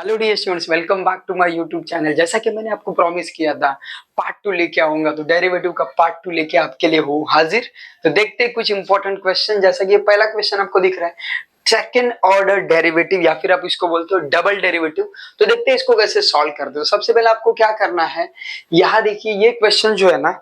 Hello dear students, welcome back to my YouTube channel. जैसा कि मैंने आपको प्रॉमिस किया था पार्ट 2 लेके आऊंगा, तो डेरिवेटिव का पार्ट 2 लेके आपके लिए हो हाजिर। तो देखते हैं कुछ इंपॉर्टेंट क्वेश्चन। जैसा कि ये पहला क्वेश्चन आपको दिख रहा है, सेकेंड ऑर्डर डेरिवेटिव या फिर आप इसको बोलते हो डबल डेरिवेटिव। तो देखते हैं इसको कैसे सॉल्व करते हो। सबसे पहले आपको क्या करना है, यहाँ देखिए ये क्वेश्चन जो है ना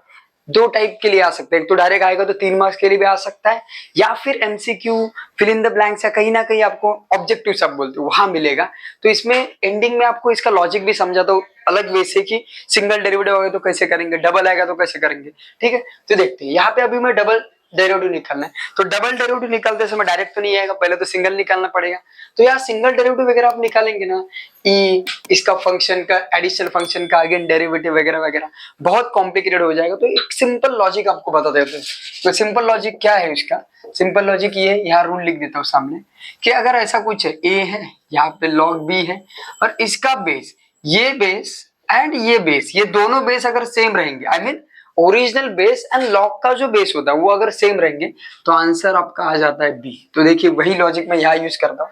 दो टाइप के लिए आ सकते हैं। एक तो डायरेक्ट आएगा तो 3 मार्क्स के लिए भी आ सकता है, या फिर MCQ fill in the blanks या कहीं ना कहीं आपको ऑब्जेक्टिव सब बोलते हो वहां मिलेगा। तो इसमें एंडिंग में आपको इसका लॉजिक भी समझा दो अलग वे से कि सिंगल डेरिवेटिव आएगा तो कैसे करेंगे, डबल आएगा तो कैसे करेंगे। ठीक है, तो देखते हैं यहाँ पे अभी मैं डबल डेरिवेटिव निकालना है। तो डबल डेरिवेटिव निकालते समय डायरेक्ट तो नहीं आएगा, पहले तो सिंगल निकालना पड़ेगा। तो यार सिंगल डेरिवेटिव वगैरह आप निकालेंगे ना, ई इसका फंक्शन का एडिशनल फंक्शन का अगेन डेरिवेटिव वगैरह वगैरह बहुत कॉम्प्लिकेटेड हो जाएगा। तो एक सिंपल लॉजिक आपको बता देते हैं। तो सिंपल लॉजिक क्या है इसका, सिंपल लॉजिक ये है, यहाँ रूल लिख देता हूँ सामने कि अगर ऐसा कुछ है, ए है यहाँ पे लॉग बी है और इसका बेस ये बेस एंड ये बेस, ये दोनों बेस अगर सेम रहेंगे, I mean original base and log का जो बेस होता है वो अगर सेम रहेंगे तो आंसर आपका आ जाता है बी। तो देखिए वही लॉजिक मैं यहाँ यूज करता हूँ।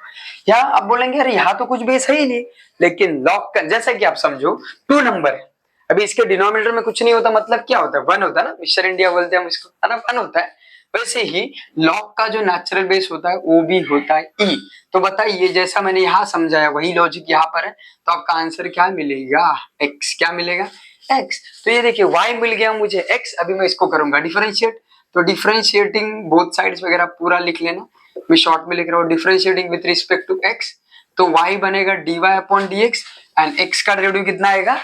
यहाँ आप बोलेंगे अरे यहाँ तो कुछ बेस है ही नहीं, लेकिन लॉग का जैसा कि आप समझो 2 नंबर है, अभी इसके डिनोमिनेटर में कुछ नहीं होता, मतलब क्या होता है, 1 होता है ना, मिस्टर इंडिया बोलते हैं हम इसको, है ना, 1 होता है। वैसे ही लॉग का जो नेचुरल बेस होता है वो भी होता है ई। तो बताइए जैसा मैंने यहाँ समझाया वही लॉजिक यहाँ पर है, तो आपका आंसर क्या मिलेगा, एक्स। क्या मिलेगा, एक्स। तो ये देखिए y मिल गया मुझे एक्स। अभी मैं इसको करूंगा डिफरेंशिएट, तो डिफरेंशिएटिंग बोथ साइड्स वगैरह पूरा लिख लेना, मैं शॉर्ट में लिख रहा हूँ differentiating with respect to x. तो y बनेगा dy upon dx and x का डेरिवेटिव कितना आएगा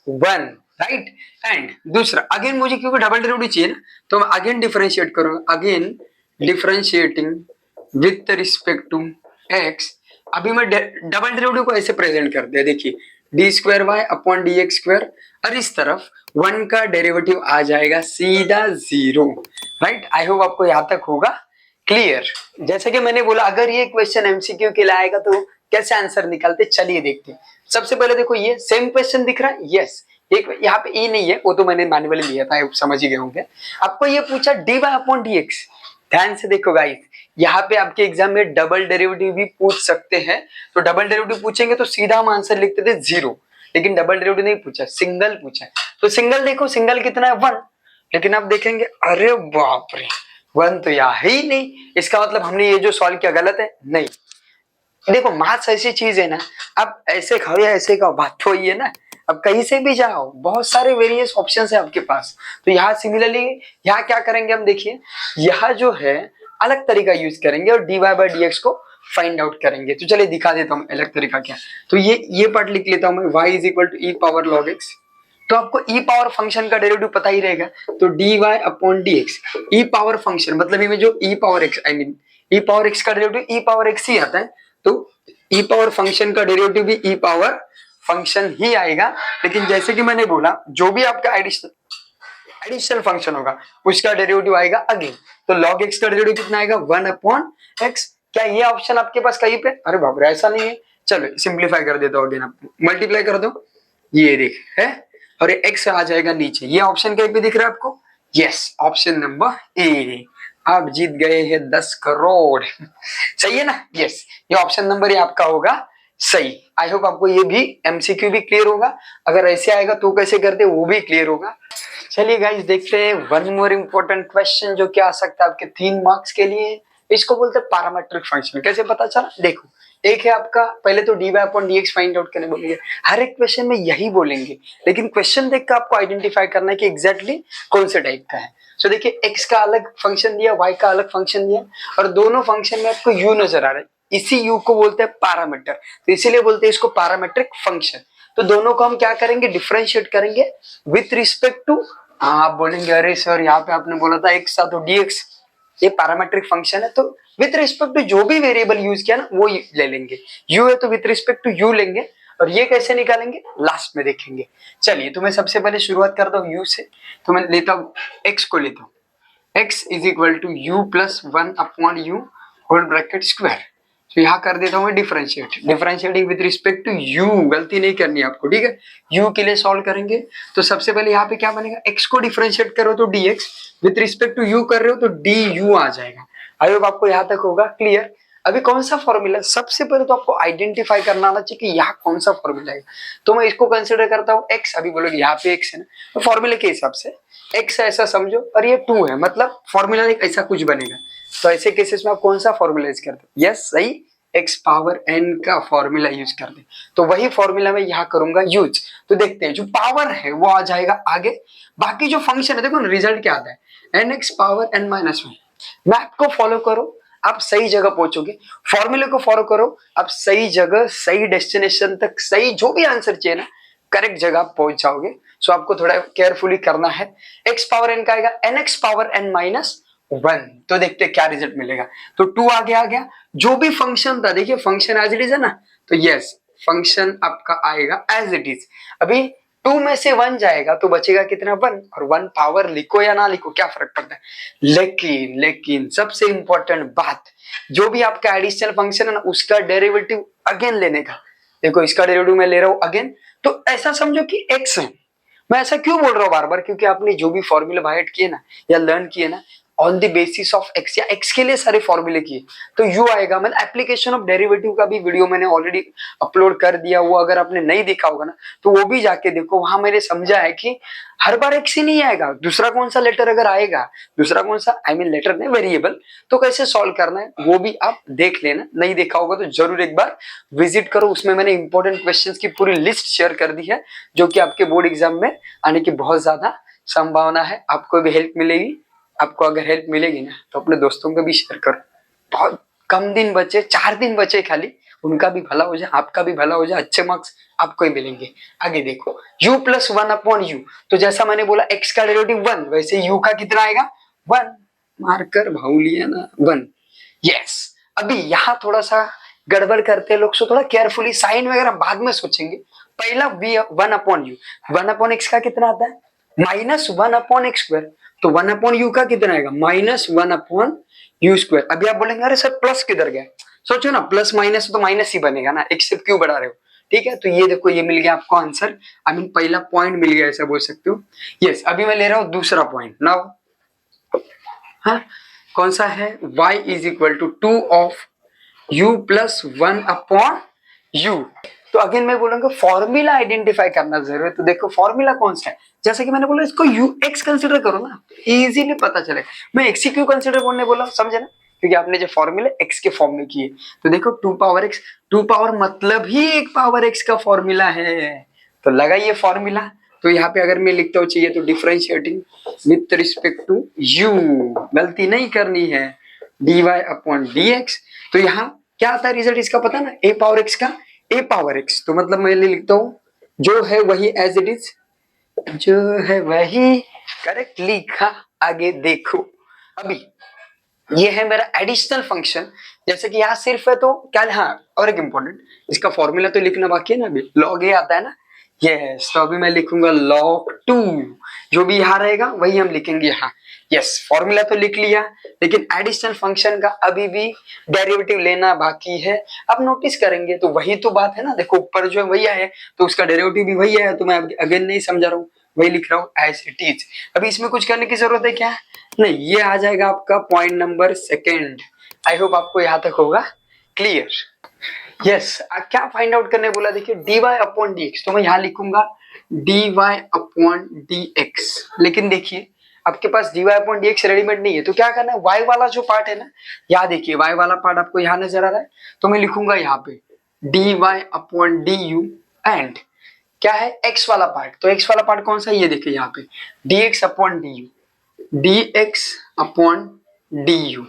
1, राइट। एंड दूसरा अगेन मुझे क्योंकि डबल डेरिवेटिव चाहिए ना, तो मैं अगेन डिफरेंशिएट करूंगा, again differentiating with respect to x। अभी मैं डबल डेरिवेटिव को ऐसे प्रेजेंट करते हैं, देखिए d square y upon d x square और इस तरफ 1 का डेरिवेटिव आ जाएगा सीधा 0, राइट। आई होप आपको यहां तक होगा क्लियर। जैसे कि मैंने बोला अगर ये क्वेश्चन एमसीक्यू के लिए आएगा तो कैसे आंसर निकालते, चलिए देखते हैं। सबसे पहले देखो ये सेम क्वेश्चन दिख रहा है, यस। एक यहाँ पे ई नहीं है, वो तो मैंने मैन्युअली लिया था, समझ ही गए होंगे। आपको ये पूछा d y upon d x, ध्यान से देखो गाइस, यहाँ पे आपके एग्जाम में डबल डेरिवेटिव भी पूछ सकते हैं। तो डबल डेरिवेटिव पूछेंगे तो सीधा हम आंसर लिखते थे 0, लेकिन डबल डेरिवेटिव नहीं पूछा, सिंगल पूछा। तो सिंगल देखो, सिंगल कितना है 1, लेकिन आप देखेंगे अरे बाप रे 1 तो यहाँ है ही नहीं, इसका मतलब हमने ये जो सॉल्व किया गलत है। नहीं, देखो मैथ्स ऐसी चीज है ना, अब ऐसे खाओ या ऐसे खाओ, बात तो ये ना, अब कहीं से भी जाओ बहुत सारे वेरियस ऑप्शंस है आपके पास। तो यहाँ सिमिलरली यहाँ क्या करेंगे हम, देखिए यहाँ जो है अलग तरीका यूज करेंगे और dy बाई डी एक्स को फाइंड आउट करेंगे। तो चलिए दिखा देता हूँ अलग तरीका क्या। तो ये पार्ट लिख लेता हूँ मैं, y is equal to e power log x. तो आपको ई पावर फंक्शन का डेरिवेटिव पता ही रहेगा, तो dy upon d x. E power function मतलब इनमें जो e power x, I mean e power x का डेरिवेटिव ई पावर एक्स ही आता है, तो ई पावर फंक्शन का डेरिवेटिव भी ई पावर फंक्शन ही आएगा। लेकिन जैसे कि मैंने बोला जो भी आपका एडिशनल फंक्शन होगा उसका डेरिवेटिव आएगा अगेन। तो log x का डेरिवेटिव कितना आएगा 1 अपॉन x। क्या ये ऑप्शन आपके पास कहीं पे, अरे बाप रे ऐसा नहीं है, चलो सिंप्लीफाई कर देता हूँ अगेन, आपको मल्टीप्लाई कर दो, ये देख है, और ये x आ जाएगा नीचे। ये ऑप्शन कहीं पे दिख रहा है आपको, यस ऑप्शन नंबर ए। आप जीत गए हैं 10 करोड़ सही है ना, यस ये ऑप्शन नंबर ये आपका होगा सही। आई होप आपको ये भी एमसीक्यू भी क्लियर होगा, अगर ऐसे आएगा तो कैसे करते वो भी क्लियर होगा। चलिए गाइस देखते हैं वन मोर इम्पोर्टेंट क्वेश्चन जो क्या आ सकता है आपके 3 मार्क्स के लिए। इसको बोलते हैं पैरामीट्रिक फंक्शन। कैसे पता चला, देखो एक है आपका, पहले तो d y upon d x find out करने बोलेंगे, हर एक क्वेश्चन में यही बोलेंगे, लेकिन क्वेश्चन देख कर आपको आइडेंटिफाई करना है कि एग्जैक्टली कौन से टाइप का है। सो देखिए एक्स का अलग फंक्शन दिया, वाई का अलग फंक्शन दिया, और दोनों फंक्शन में आपको यू नजर आ रहा है, इसी यू को बोलते हैं पैरामीटर, तो इसीलिए बोलते हैं इसको पैरामीट्रिक फंक्शन। तो दोनों को हम क्या करेंगे, डिफरेंशिएट करेंगे विथ रिस्पेक्ट टू, आप बोलेंगे अरे सर यहाँ पे आपने बोला था एक्स था तो dx, ये पैरामीट्रिक फंक्शन है, तो विथ रिस्पेक्ट टू जो भी वेरिएबल यूज किया ना वो ले लेंगे। u है तो विथ रिस्पेक्ट टू u लेंगे, और ये कैसे निकालेंगे लास्ट में देखेंगे। चलिए तो मैं सबसे पहले शुरुआत करता हूँ u से, तो मैं लेता हूँ x को, लेता हूँ x is equal to u plus 1 upon u whole bracket square. तो यहाँ कर देता हूँ मैं differentiating with respect to u, गलती नहीं करनी आपको, ठीक है। u के लिए सॉल्व करेंगे तो सबसे पहले यहाँ पे क्या बनेगा, x को डिफरेंशिएट करो तो dx, with respect to u कर रहे हो तो du आ जाएगा। आई होप आपको यहाँ तक होगा क्लियर। अभी कौन सा फॉर्मूला, सबसे पहले तो आपको आइडेंटिफाई करना आना चाहिए कि यहाँ कौन सा फॉर्मूला है। तो मैं इसको कंसिडर करता हूँ x, अभी बोलोगे यहाँ पे x है ना, तो फॉर्मूले के हिसाब से x ऐसा समझो और ये 2 है, मतलब फॉर्मूला एक ऐसा कुछ बनेगा। तो ऐसे केसेस में आप कौन सा फॉर्मूला यूज करते हैं? यस सही, x पावर n का फॉर्मूला यूज कर दे। तो वही फॉर्मूला मैं यहाँ करूंगा यूज। तो देखते हैं जो पावर है वो आ जाएगा आगे, बाकी जो फंक्शन है देखो ना रिजल्ट क्या आता है, nx power n minus 1। Map को फॉलो करो, आप सही जगह पहुंचोगे। फॉर्मूले को फॉलो करो, आप सही जगह, सही डेस्टिनेशन तक, सही जो भी आंसर चाहिए ना, करेक्ट जगह पहुंच जाओगे। सो आपको थोड़ा केयरफुली करना है। x पावर n का आएगा nx पावर n माइनस 1। तो देखते हैं क्या रिजल्ट मिलेगा। तो 2 आगे आ गया। जो भी फंक्शन था, देखिए फंक्शन एज इट इज है ना, तो यस फंक्शन आपका आएगा एज इट इज। अभी 2 में से 1 जाएगा तो बचेगा कितना, 1। और 1 पावर लिखो या ना लिखो क्या फर्क पड़ता है। लेकिन सबसे इंपॉर्टेंट बात, जो भी आपका एडिशनल फंक्शन है ना, उसका डेरिवेटिव अगेन लेने का। देखो इसका डेरिवेटिव मैं ले रहा हूं अगेन, तो ऐसा समझो कि x है। मैं ऐसा क्यों बोल रहा हूँ बार बार, क्योंकि आपने जो भी फॉर्मूला बाइट किए ना या लर्न किए ना, on the basis of x या x के लिए सारे फॉर्मूले किए, तो u आएगा। मतलब एप्लीकेशन ऑफ डेरिवेटिव का भी वीडियो मैंने ऑलरेडी अपलोड कर दिया, वो अगर आपने नहीं देखा होगा ना तो वो भी जाके देखो। वहां मैंने समझा है कि हर बार x ही नहीं आएगा, दूसरा कौन सा लेटर अगर आएगा, दूसरा कौन सा आई मीन लेटर नहीं वेरिएबल, तो कैसे सॉल्व करना है वो भी आप देख लेना। नहीं देखा होगा तो जरूर एक बार विजिट करो, उसमें मैंने इंपॉर्टेंट क्वेश्चंस की पूरी लिस्ट शेयर कर दी है, जो कि आपके बोर्ड एग्जाम में आने की बहुत ज्यादा संभावना है। आपको भी हेल्प मिलेगी। आपको अगर हेल्प मिलेगी ना तो अपने दोस्तों को भी शेयर करो। बहुत कम दिन बचे, 4 दिन बचे खाली, उनका भी भला हो जाए, आपका भी भला हो जाए, अच्छे मार्क्स आपको ही मिलेंगे। आगे देखो u प्लस 1 अपॉन u, तो जैसा मैंने बोला x का डेरिवेटिव 1, वैसे u का कितना आएगा 1। मार्कर भाव लिया ना 1। यस, अभी यहाँ थोड़ा सा गड़बड़ करते हैं लोग, सो थोड़ा केयरफुली, साइन वगैरह बाद में सोचेंगे। पहला v 1 upon u, 1 upon x का कितना आता है माइनस 1 अपॉन एक्स स्क्वायर। तो 1 अपॉन यू का कितना आएगा माइनस 1 अपॉन यू स्क्वायर। अभी आप बोलेंगे अरे सर प्लस किधर गया, सोचो ना प्लस माइनस तो माइनस ही बनेगा ना, एक से क्यों बढ़ा रहे हो। ठीक है, तो ये देखो ये मिल गया आपको आंसर, आई मीन पहला पॉइंट मिल गया, ऐसा बोल सकते हो। यस, अभी मैं ले रहा हूँ दूसरा पॉइंट नाउ। हाँ, कौन सा है, y is equal to 2 of u plus 1 upon u। तो अगेन मैं बोलूंगा फॉर्मूला आइडेंटिफाई करना जरूरी है। तो देखो फॉर्मूला कौन सा है, जैसे कि मैंने बोला इसको x कंसीडर करो ना, इजीली पता चले। मैं x ही क्यों कंसीडर करने बोला, समझे ना, क्योंकि आपने जो फॉर्मूले x के फॉर्म में किए। तो देखो 2 पावर x, 2 पावर मतलब ही 1 पावर x का फॉर्मूला है, तो लगाइए फॉर्मूला। तो यहाँ पे अगर मैं लिखता हूँ चाहिए तो differentiating with respect to u, गलती नहीं करनी है, dy अपॉन dx। तो यहाँ क्या आता है रिजल्ट इसका पता ना, a पावर x का a पावर x, तो मतलब मैं लिखता हूँ जो है वही एज इट इज, जो है वही करेक्ट लिखा। आगे देखो अभी ये है मेरा एडिशनल फंक्शन, जैसे कि यहाँ सिर्फ है तो क्या, हाँ और एक इंपॉर्टेंट, इसका फॉर्मूला तो लिखना बाकी है ना, अभी लॉग ए आता है ना, यस। तो अभी मैं लिखूंगा log 2, जो भी यहाँ रहेगा वही हम लिखेंगे यहाँ। यस, फॉर्मूला तो लिख लिया, लेकिन एडिशनल फंक्शन का अभी भी डेरिवेटिव लेना बाकी है। अब नोटिस करेंगे तो वही तो बात है ना, देखो ऊपर जो है वही है तो उसका डेरिवेटिव भी वही है, तो मैं अगेन नहीं समझा रहा हूँ, वही लिख रहा हूँ एज इट इज। अभी इसमें कुछ करने की जरूरत है क्या, नहीं, ये आ जाएगा आपका पॉइंट नंबर 2। आई होप आपको यहाँ तक होगा क्लियर। यस, क्या फाइंड आउट करने बोला, देखिए dy अपॉन dx, तो मैं यहाँ लिखूंगा dy अपॉन dx। लेकिन देखिए आपके पास dy अपॉन dx रेडीमेड नहीं है, तो क्या करना है, y वाला जो पार्ट है ना, यहाँ देखिए y वाला पार्ट आपको यहाँ नजर आ रहा है, तो मैं लिखूंगा यहाँ पे dy अपॉन du एंड क्या है x वाला पार्ट, तो x वाला पार्ट कौन सा है, ये देखिए यहाँ पे dx upon du, dx upon du।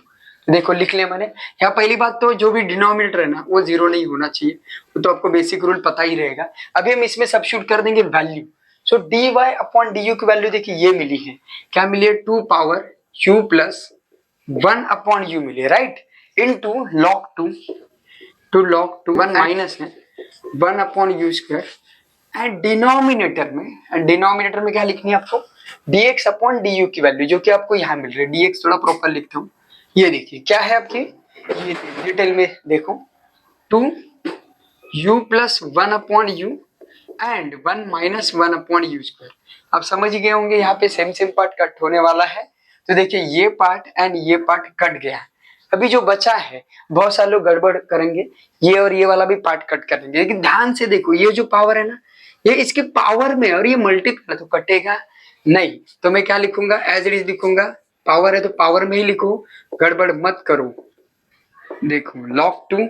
देखो लिख लिया मैंने। यहाँ पहली बात तो जो भी डिनोमिनेटर है ना वो जीरो नहीं होना चाहिए, वो तो आपको बेसिक रूल पता ही रहेगा। अभी हम इसमें सब्स्टिट्यूट कर देंगे value. So dy upon du की वैल्यू देखिए ये मिली है, क्या मिली है 2 power u plus 1 upon u मिली, right, into log 2, two log 2 1 minus है 1 upon u square, and denominator में क्या लिखनी है आपको dx अपॉन du की वैल्यू, जो कि आपको यहाँ मिल रही है। dx थोड़ा प्रॉपर लिखता हूँ, ये देखिए क्या है आपकी, ये डिटेल में देखो 2 u plus 1 upon u and 1 minus 1 upon u square. आप समझ गए होंगे यहाँ पे सेम पार्ट कट होने वाला है, तो देखिए ये पार्ट एंड ये पार्ट कट गया। अभी जो बचा है बहुत सारे लोग गड़बड़ करेंगे, ये और ये वाला भी पार्ट कट करेंगे, लेकिन ध्यान से देखो ये जो पावर है ना, ये इसके पावर में और ये मल्टीपल है तो कटेगा नहीं। तो मैं क्या लिखूंगा, एज इट इज लिखूंगा, पावर है तो पावर में ही लिखो, गड़बड़ मत करो। देखो log 2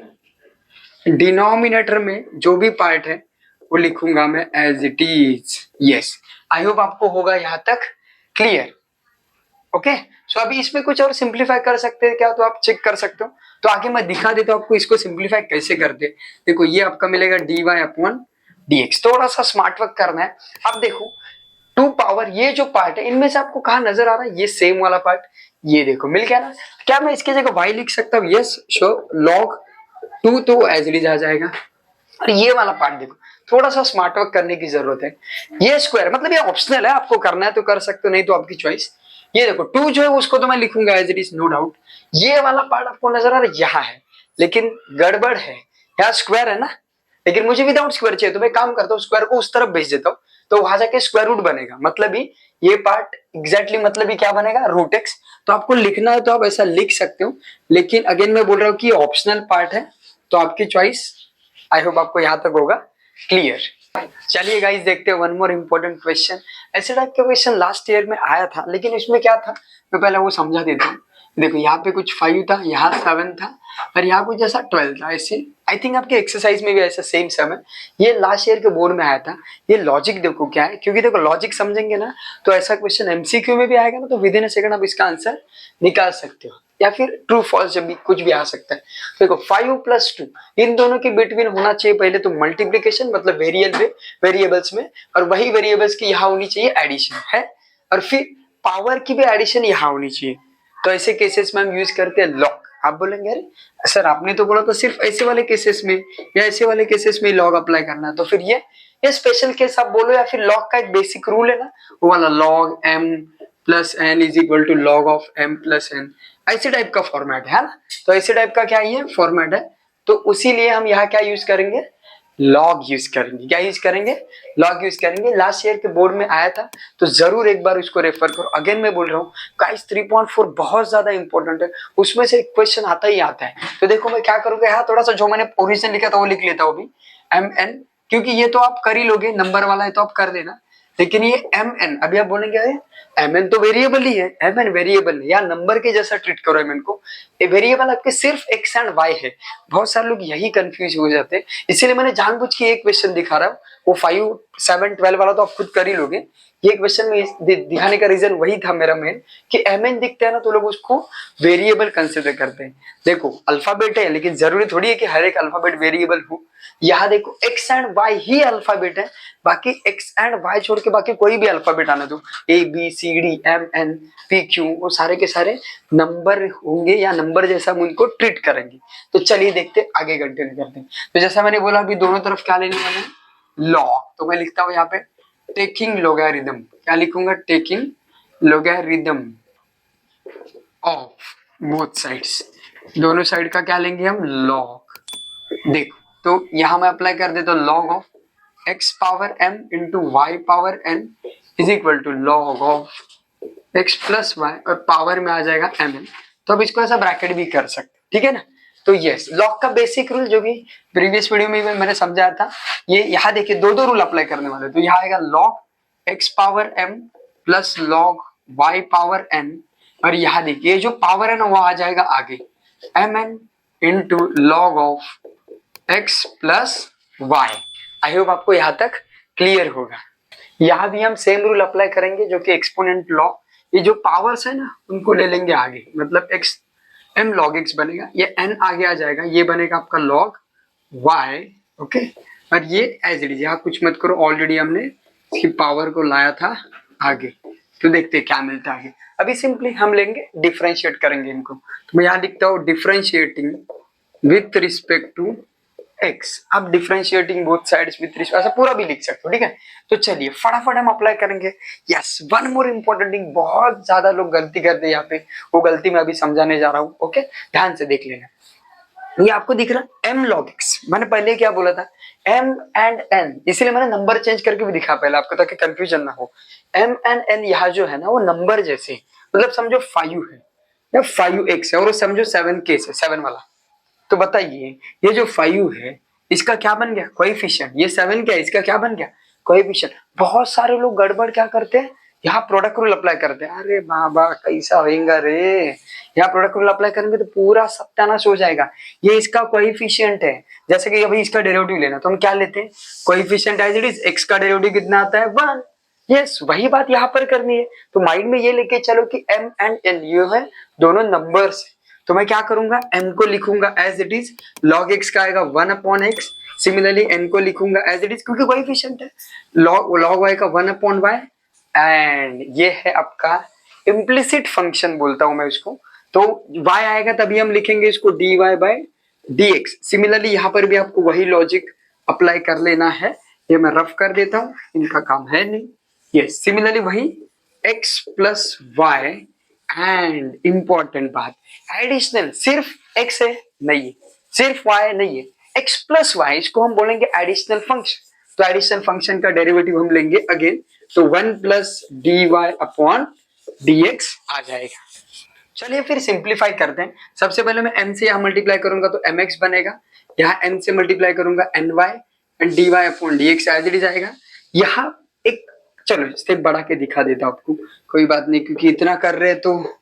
डिनोमिनेटर में जो भी पार्ट है वो लिखूंगा मैं as it is. Yes, I hope आपको होगा यहां तक क्लियर। ओके, सो अभी इसमें कुछ और सिंप्लीफाई कर सकते हैं क्या, तो आप चेक कर सकते हो। तो आगे मैं दिखा देता हूं आपको इसको सिंप्लीफाई कैसे करते हैं। देखो ये आपका मिलेगा dy/dx, थोड़ा सा स्मार्ट वर्क करना है। अब देखो 2 पावर ये जो पार्ट है इनमें से आपको कहा नजर आ रहा है, ये सेम वाला पार्ट, ये देखो मिल गया ना। क्या मैं इसके जगह y लिख सकता हूँ, यस शो log 2 तो एज इट इज आ जाएगा। और ये वाला पार्ट देखो, थोड़ा सा स्मार्ट वर्क करने की जरूरत है। ये स्क्वायर मतलब ये ऑप्शनल है, आपको करना है तो कर सकते हो, नहीं तो आपकी चॉइस। ये देखो 2 जो है उसको तो मैं लिखूंगा as it is, no doubt. ये वाला पार्ट आपको नजर आ रहा है यहाँ है, लेकिन गड़बड़ है, यहाँ स्क्वायर है ना, लेकिन मुझे विदाउट स्क्वायर चाहिए, तो मैं काम करता हूँ स्क्वायर को उस तरफ भेज देता हूँ, तो वहां जाके स्क्वायर रूट बनेगा। मतलब ही ये पार्ट एग्जैक्टली मतलब ही क्या बनेगा, रूट एक्स। तो आपको लिखना है तो आप ऐसा लिख सकते हो, लेकिन अगेन मैं बोल रहा हूँ कि ऑप्शनल पार्ट है, तो आपकी चॉइस। आई होप आपको यहां तक होगा क्लियर। चलिए गाइस देखते हैं वन मोर इम्पोर्टेंट क्वेश्चन। ऐसे टाइप का क्वेश्चन लास्ट ईयर में आया था, लेकिन इसमें क्या था मैं पहले वो समझा देता हूँ। देखो यहाँ पे कुछ 5 था, यहाँ 7 था, और यहाँ कुछ ऐसा 12 था। ऐसे आई थिंक आपके एक्सरसाइज में भी ऐसा सेम सम है। ये लास्ट ईयर के बोर्ड में आया था। ये लॉजिक देखो क्या है, क्योंकि देखो लॉजिक समझेंगे ना तो ऐसा क्वेश्चन एमसीक्यू में भी आएगा ना, तो विद इन अ सेकंड आप इसका आंसर निकाल सकते हो, या फिर ट्रू फॉल्स जब भी कुछ भी आ सकता है। देखो 5 + 2 इन दोनों के बिटवीन होना चाहिए पहले तो मल्टीप्लीकेशन, मतलब वेरिएबल्स में, और वही वेरिएबल्स की यहाँ होनी चाहिए एडिशन है, और फिर पावर की भी एडिशन यहाँ होनी चाहिए। तो ऐसे केसेस में हम यूज करते हैं लॉग। आप बोलेंगे अरे सर आपने तो बोला था सिर्फ ऐसे वाले केसेस में या ऐसे वाले केसेस में लॉग अप्लाई करना है, तो फिर ये स्पेशल केस आप बोलो, या फिर लॉग का एक बेसिक रूल है ना, वो वाला log m + n = log of m + n, ऐसे टाइप का फॉर्मेट है ना। तो ऐसे टाइप का क्या ये फॉर्मेट है, तो उसी लिए हम यहाँ क्या यूज करेंगे, लॉग यूज करेंगे। क्या यूज करेंगे, लॉग यूज करेंगे। लास्ट ईयर के बोर्ड में आया था, तो जरूर एक बार उसको रेफर करो। अगेन मैं बोल रहा हूँ गाइस 3.4 बहुत ज्यादा इंपॉर्टेंट है, उसमें से एक क्वेश्चन आता ही आता है। तो देखो मैं क्या करूंगा, यहाँ थोड़ा सा जो मैंने ओरिजिनल लिखा था वो लिख लेता हूँ अभी, mn, क्योंकि ये तो आप कर ही लोगे, नंबर वाला है तो आप कर देना, लेकिन ये mn अभी आप बोलेंगे अरे mn तो वेरिएबल ही है, mn वेरिएबल है, या नंबर के जैसा ट्रीट करो mn को। ये वेरिएबल आपके सिर्फ x एंड y है। बहुत सारे लोग यही कंफ्यूज हो जाते हैं, इसीलिए मैंने जानबूझ के एक क्वेश्चन दिखा रहा हूँ। वो 5, 7, 12 वाला तो आप खुद कर ही लोगे। ये क्वेश्चन में दिखाने का रीजन वही था मेरा मेन, कि mn दिखता है ना तो लोग उसको वेरिएबल कंसिडर करते हैं। देखो अल्फाबेट है, लेकिन जरूरी थोड़ी है कि हर एक अल्फाबेट वेरिएबल हो। यहाँ देखो x and y he alphabet है, बाकी x एंड y छोड़ के बाकी कोई भी अल्फाबेट आने दो, a b c d m n p q, वो सारे के सारे नंबर होंगे या नंबर जैसा हम उनको ट्रीट करेंगे। तो चलिए देखते आगे कंटिन्यू करते हैं। तो जैसा मैंने बोला अभी दोनों तरफ क्या लेने वाले हैं, लॉग। तो मैं लिखता हूँ यहाँ पे टेकिंग लोगैरिथम, क्या लिखूंगा, taking logarithm of both sides, दोनों साइड का क्या लेंगे हम, लॉग। देखो तो यहाँ मैं अप्लाई कर देता हूँ log of x⁻m × y⁻n = log of x + y, और पावर में आ जाएगा mn। तो अब इसको ऐसा ब्रैकेट भी कर सकते, ठीक है ना। तो यस, लॉग का बेसिक रूल जो कि प्रीवियस वीडियो में मैंने समझाया था, ये यहाँ देखिए दो रूल अप्लाई करने वाले। तो यहाँ आएगा log x⁻m + log y⁻n, और यहाँ देखिए ये जो पावर है ना वो आ जाएगा आगे mn × log of x + y। I hope आपको यहाँ तक क्लियर होगा। यहाँ भी हम सेम रूल अप्लाई करेंगे जो कि एक्सपोनेंट लॉ, ये जो पावर्स है ना उनको ले लेंगे आगे, मतलब x m log x बनेगा, ये n आगे आ जाएगा, ये बनेगा आपका log y। ओके, और ये एज इट इज, यहाँ कुछ मत करो, ऑलरेडी हमने इसकी पावर को लाया था आगे। तो देखते हैं क्या मिलता है आगे। अभी सिंपली हम लेंगे डिफरेंशिएट करेंगे इनको। तो मैं यहाँ लिखता हूँ differentiating with respect to x। आप differentiating both sides with respect, ऐसा पूरा भी लिख सकते हो, ठीक है। तो चलिए फटाफट हम अप्लाई करेंगे। Yes, one more important thing, बहुत ज्यादा लोग गलती करते हैं यहाँ पे, वो गलती मैं अभी समझाने जा रहा हूँ। ओके, ध्यान से देख लेना। ये आपको दिख रहा m log x, मैंने पहले क्या बोला था, m and n, इसीलिए मैंने नंबर चेंज करके भी दिखा पहले आपको, ताकि कंफ्यूजन ना हो। m and n यहाँ जो है ना वो नंबर जैसे, मतलब समझो 5 है, या 5x है और वो समझो 7k से 7 वाला। तो बताइए ये जो 5 है इसका क्या बन गया कोएफिशिएंट, ये 7 क्या है इसका क्या बन गया कोएफिशिएंट। बहुत सारे लोग गड़बड़ क्या करते हैं, यहाँ प्रोडक्ट रूल अप्लाई करते हैं। अरे बाबा कैसा होएगा रे, यहाँ प्रोडक्ट रूल अप्लाई करेंगे तो पूरा सत्यानाश हो जाएगा। ये इसका कोएफिशिएंट है, जैसे कि अभी इसका डेरिवेटिव लेना तो हम क्या लेते हैं coefficient as it is, x का डेरिवेटिव कितना आता है 1। यस वही बात यहाँ पर करनी है। तो माइंड में ये लेके चलो कि m एंड n ये है दोनों नंबर्स। तो मैं क्या करूंगा m को लिखूंगा as it is log x का आएगा 1/x। सिमिलरली n को लिखूंगा एज इट इज क्योंकि कोएफिशिएंट है log y का 1/y। एंड ये है आपका इम्प्लिसिट फंक्शन बोलता हूं मैं इसको। तो y आएगा तभी हम लिखेंगे इसको dy/dx। सिमिलरली यहाँ पर भी आपको वही लॉजिक अप्लाई कर लेना है। ये मैं रफ कर देता हूँ, इनका काम है नहीं। यस सिमिलरली वही x plus y and important बात एडिशनल सिर्फ x है नहीं, सिर्फ y नहीं है, x प्लस वाई इसको हम बोलेंगे एडिशनल फंक्शन। तो एडिशनल फंक्शन का डेरिवेटिव हम लेंगे अगेन, तो 1 प्लस dy/dx आ जाएगा। चलिए फिर सिंप्लीफाई करते हैं। सबसे पहले मैं m से यहाँ मल्टीप्लाई करूंगा तो mx बनेगा, यहाँ n से मल्टीप्लाई करूंगा ny and dy/dx as it is आएगा। यहाँ एक चलो स्टेप बढ़ा के दिखा देता हूं आपको, कोई बात नहीं क्योंकि इतना कर रहे हैं तो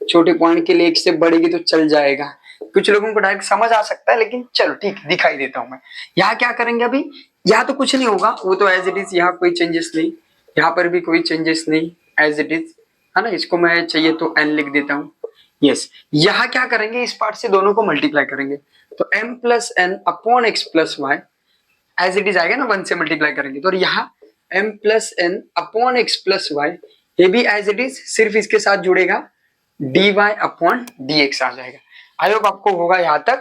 छोटे पॉइंट के लिए एक स्टेप बढ़ेगी तो चल जाएगा। कुछ लोगों को डायरेक्ट समझ आ सकता है लेकिन चलो ठीक है दिखाई देता हूं मैं। यहाँ क्या करेंगे अभी, यहाँ तो कुछ नहीं होगा, वो तो एज इट इज, यहाँ कोई चेंजेस नहीं, यहाँ पर भी कोई चेंजेस नहीं, एज इट इज है ना। इसको मैं चाहिए तो n लिख देता हूँ। यस यहाँ क्या करेंगे, इस पार्ट से दोनों को मल्टीप्लाई करेंगे तो m plus n upon x plus y as it is आएगा ना, 1 से मल्टीप्लाई करेंगे तो यहाँ m plus n upon x plus y ये भी एज इट इज, सिर्फ इसके साथ जुड़ेगा dy/dx आ जाएगा। आई होप आपको होगा यहाँ तक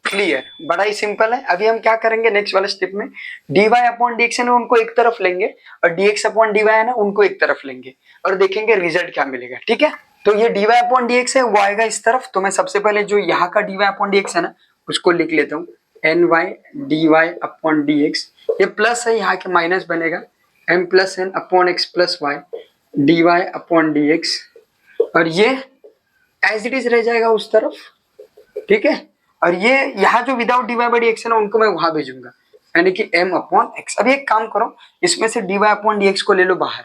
क्लियर, बड़ा ही सिंपल है। अभी हम क्या करेंगे नेक्स्ट वाले स्टेप में, dy/dx है ना उनको एक तरफ लेंगे और dx/dy है ना उनको एक तरफ लेंगे और देखेंगे रिजल्ट क्या मिलेगा। ठीक है, तो ये dy/dx है वो आएगा इस तरफ। तो मैं सबसे पहले जो यहाँ का dy/dx है ना उसको लिख लेता हूँ ny dy/dx। ये प्लस है, यहाँ के माइनस बनेगा m plus n upon x plus y dy/dx और ये एज इट इज रह जाएगा उस तरफ। ठीक है, और ये यहाँ जो विदाउट dy/dx है ना उनको मैं वहां भेजूंगा यानी कि m/x। अब एक काम करो, इसमें से dy/dx को ले लो बाहर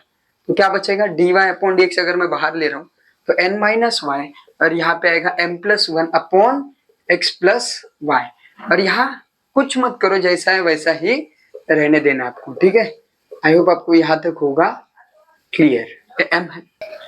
तो क्या बचेगा dy/dx। अगर मैं बाहर ले रहा हूँ तो n माइनस वाई और यहाँ पे आएगा m plus 1 upon x plus y. और यहाँ कुछ मत करो, जैसा है वैसा ही रहने देना आपको। ठीक है, आई होप आपको यहाँ तक होगा क्लियर। m है,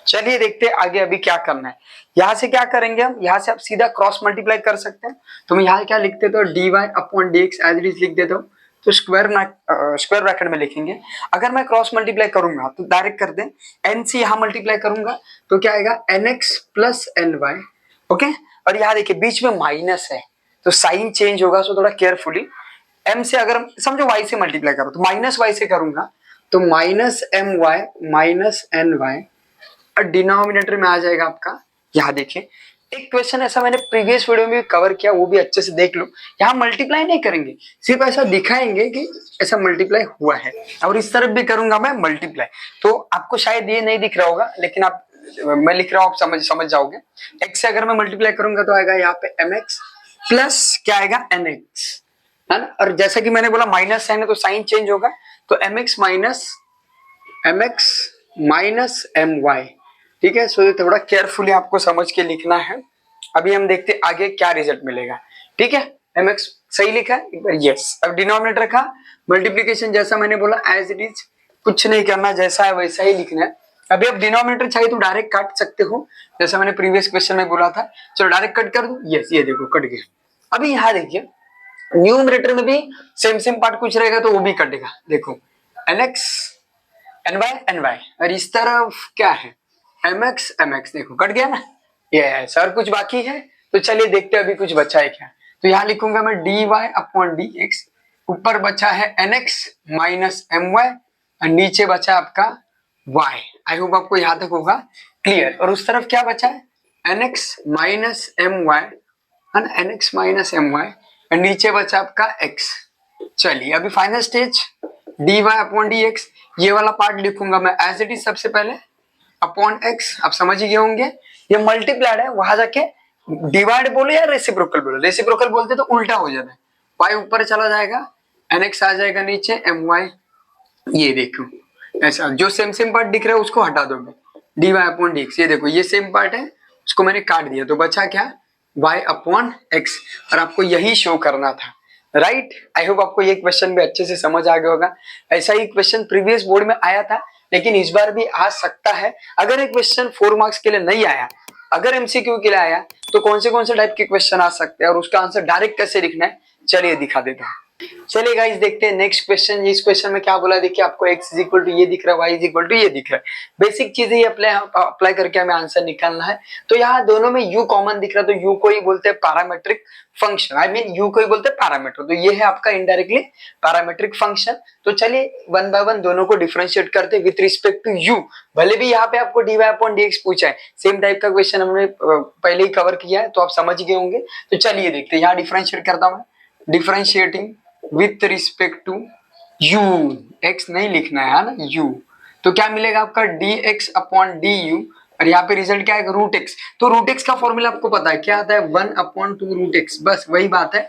चलिए देखते हैं आगे अभी क्या करना है। यहाँ से क्या करेंगे हम, यहाँ से आप सीधा क्रॉस मल्टीप्लाई कर सकते हैं। तो मैं यहाँ क्या लिखते तो dy/dx एज इट इज लिख देता हूँ, तो स्क्वायर ब्रैकेट में लिखेंगे। अगर मैं क्रॉस मल्टीप्लाई करूंगा तो डायरेक्ट कर दें, n से यहाँ मल्टीप्लाई करूंगा तो क्या आएगा nx प्लस ny। ओके, और यहाँ देखिए बीच में माइनस है तो साइन चेंज होगा, सो थोड़ा केयरफुली। m से अगर समझो y से मल्टीप्लाई करो तो माइनस y से करूंगा तो माइनस my माइनस ny और डिनोमिनेटर में आ जाएगा आपका। यहाँ देखिए एक क्वेश्चन ऐसा मैंने प्रीवियस वीडियो में भी कवर किया, वो भी अच्छे से देख लो। यहाँ मल्टीप्लाई नहीं करेंगे, सिर्फ ऐसा दिखाएंगे कि ऐसा मल्टीप्लाई हुआ है। और इस तरफ भी करूंगा मैं मल्टीप्लाई, तो आपको शायद ये नहीं दिख रहा होगा लेकिन आप, मैं लिख रहा हूँ आप समझ जाओगे। x से अगर मैं मल्टीप्लाई करूंगा तो आएगा यहाँ पे mx प्लस क्या आएगा nx, है ना। और जैसा कि मैंने बोला माइनस साइन है तो साइन चेंज होगा, तो mx माइनस my। ठीक है, सो थोड़ा केयरफुली आपको समझ के लिखना है। अभी हम देखते हैं आगे क्या रिजल्ट मिलेगा। ठीक है, mx सही लिखा है एक बार, यस। अब डिनोमिनेटर का मल्टीप्लिकेशन जैसा मैंने बोला एज इट इज, कुछ नहीं करना, जैसा है वैसा ही लिखना है। अभी आप डिनोमिनेटर चाहिए तो डायरेक्ट काट सकते हो, जैसा मैंने प्रीवियस क्वेश्चन में बोला था। चलो डायरेक्ट कट कर दो, यस ये देखो कट गया। अभी यहाँ देखिए न्यूमरेटर में भी सेम पार्ट कुछ रहेगा तो वो भी कटेगा। देखो nx ny और इस तरफ क्या है mx देखो कट गया ना। यस, और कुछ बाकी है तो चलिए देखते हैं अभी कुछ बचा है क्या। तो यहाँ लिखूंगा मैं dy/dx, ऊपर बचा है nx माइनस my और नीचे बचा आपका y। आई होप आपको यहाँ तक होगा क्लियर। और उस तरफ क्या बचा है nx माइनस my है ना, nx माइनस my और नीचे बचा आपका x। चलिए अभी फाइनल स्टेज dy/dx, ये वाला पार्ट लिखूंगा मैं एज इट इज। सबसे पहले अपॉन x, आप समझ ही गए होंगे ये मल्टीप्लाइड है, वहां जाके डिवाइड बोलो या रेसिप्रोकल बोलो, रेसिप्रोकल बोलते तो उल्टा हो जाता है, y ऊपर चला जाएगा, nx आ जाएगा नीचे, my ये देखो ऐसा, जो सेम सेम पार्ट दिख रहा है उसको हटा दोगे, dy अपॉन dx, ये देखो ये सेम पार्ट है उसको मैंने काट दिया, तो बचा क्या, y अपॉन x, और आपको यही शो करना था, राइट। आई होप आपको ये क्वेश्चन भी अच्छे से समझ आ गया होगा। ऐसा ही क्वेश्चन प्रीवियस बोर्ड में आया था, लेकिन इस बार भी आ सकता है। अगर एक क्वेश्चन 4 मार्क्स के लिए नहीं आया, अगर एमसीक्यू के लिए आया, तो कौन से टाइप के क्वेश्चन आ सकते हैं और उसका आंसर डायरेक्ट कैसे लिखना है, चलिए दिखा देता हूँ। चलिए गाइस देखते हैं नेक्स्ट क्वेश्चन। इस क्वेश्चन में क्या बोला है, देखिए आपको x इज इक्वल टू ये दिख रहा है, y इज इक्वल टू ये दिख रहा है, बेसिक चीजें ही अप्लाई करके हमें आंसर निकालना है। तो यहाँ दोनों में u कॉमन दिख रहा है, तो u को ही बोलते हैं parametric function, I mean u को ही बोलते हैं पैरामीटर, तो ये है आपका इनडायरेक्टली पैरामीट्रिक फंक्शन। तो चलिए वन बाय वन दोनों को डिफरेंशिएट करते विद रिस्पेक्ट टू u। भले भी यहाँ पे आपको dy अपॉन dx पूछा है, सेम टाइप का क्वेश्चन हमने पहले ही कवर किया है, तो आप समझ गए होंगे। तो चलिए देखते हैं, यहाँ डिफरेंशिएट करता हूँ, differentiating with respect to u, x नहीं लिखना है ना, u, तो क्या मिलेगा आपका dx अपॉन du, और यहाँ पे रिजल्ट क्या है, रूट एक्स। तो रूट एक्स का फॉर्मूला आपको पता है क्या आता है, 1 अपॉन 2 रूट एक्स, बस वही बात है,